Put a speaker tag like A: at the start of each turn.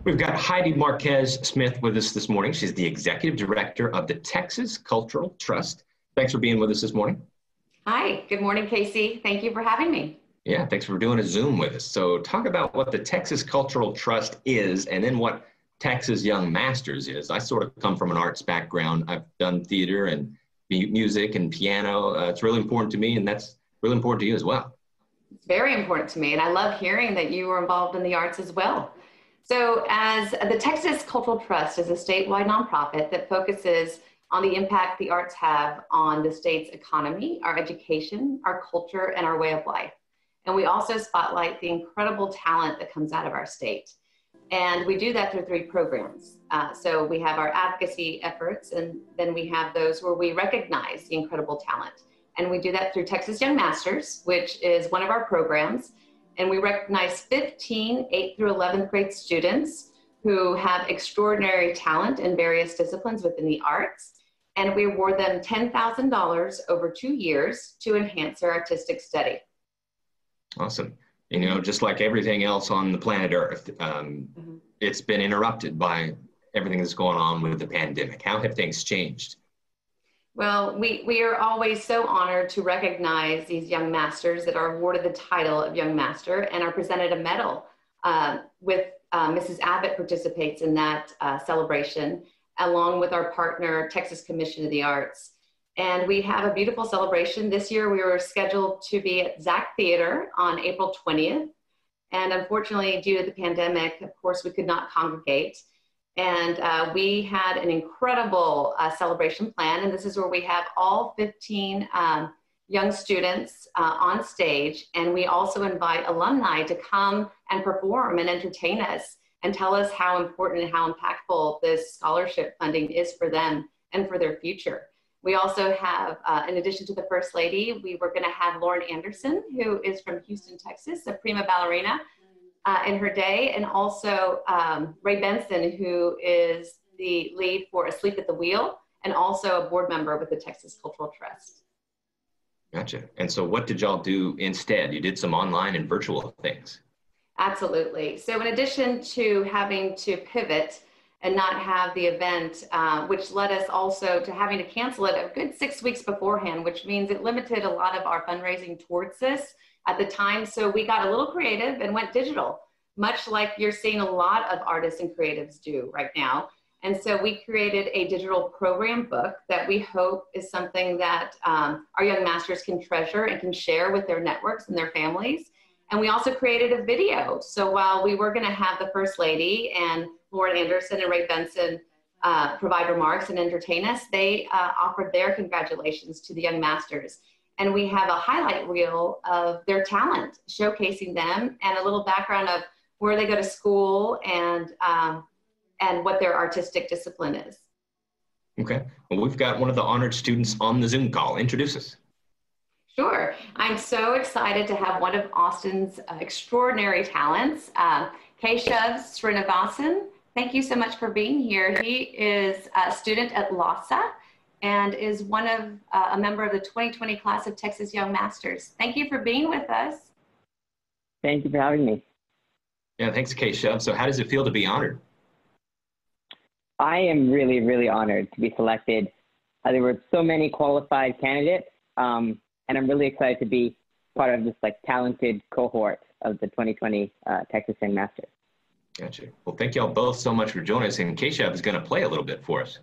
A: We've got Heidi Marquez Smith with us this morning. She's the Executive Director of the Texas Cultural Trust. Thanks for being with us this morning.
B: Hi, good morning, Casey. Thank you for having me.
A: Yeah, thanks for doing a Zoom with us. So talk about what the Texas Cultural Trust is and then what Texas Young Masters is. I sort of come from an arts background. I've done theater and music and piano. It's really important to me, and that's really important to you as well.
B: It's very important to me, and I love hearing that you were involved in the arts as well. So as the Texas Cultural Trust is a statewide nonprofit that focuses on the impact the arts have on the state's economy, our education, our culture, and our way of life. And we also spotlight the incredible talent that comes out of our state. And we do that through 3 programs. So we have our advocacy efforts, and then we have those where we recognize the incredible talent. And we do that through Texas Young Masters, which is one of our programs. And we recognize 15 8th through 11th grade students who have extraordinary talent in various disciplines within the arts. And we award them $10,000 over 2 years to enhance their artistic study.
A: Awesome. You know, just like everything else on the planet Earth, it's been interrupted by everything that's going on with the pandemic. How have things changed?
B: Well, we are always so honored to recognize these young masters that are awarded the title of Young Master and are presented a medal. Mrs. Abbott participates in that celebration, along with our partner, Texas Commission of the Arts. And we have a beautiful celebration. This year, we were scheduled to be at Zach Theater on April 20th. And unfortunately, due to the pandemic, of course, we could not congregate. And we had an incredible celebration plan. And this is where we have all 15 young students on stage. And we also invite alumni to come and perform and entertain us and tell us how important and how impactful this scholarship funding is for them and for their future. We also have, in addition to the First Lady, we were going to have Lauren Anderson, who is from Houston, Texas, a prima ballerina in her day, and also Ray Benson, who is the lead for Asleep at the Wheel, and also a board member with the Texas Cultural Trust.
A: Gotcha. And so what did y'all do instead? You did some online and virtual things.
B: Absolutely. So in addition to having to pivot and not have the event, which led us also to having to cancel it a good 6 weeks beforehand, which means it limited a lot of our fundraising towards this at the time. So we got a little creative and went digital, much like you're seeing a lot of artists and creatives do right now. And so we created a digital program book that we hope is something that our young masters can treasure and can share with their networks and their families. And we also created a video. So while we were going to have the First Lady and Lauren Anderson and Ray Benson provide remarks and entertain us, they offered their congratulations to the young masters. And we have a highlight reel of their talent, showcasing them and a little background of where they go to school and what their artistic discipline is.
A: Okay. Well, we've got one of the honored students on the Zoom call. Introduce us.
B: Sure. I'm so excited to have one of Austin's extraordinary talents, Keshav Srinivasan. Thank you so much for being here. He is a student at LASA and is one of a member of the 2020 class of Texas Young Masters. Thank you for being with us.
C: Thank you for having me.
A: Yeah, thanks, Keshav. So how does it feel to be honored?
C: I am really, really honored to be selected. There were so many qualified candidates, and I'm really excited to be part of this talented cohort of the 2020 Texas Young Masters.
A: Gotcha. Well, thank y'all both so much for joining us. And Keshav is going to play a little bit for us.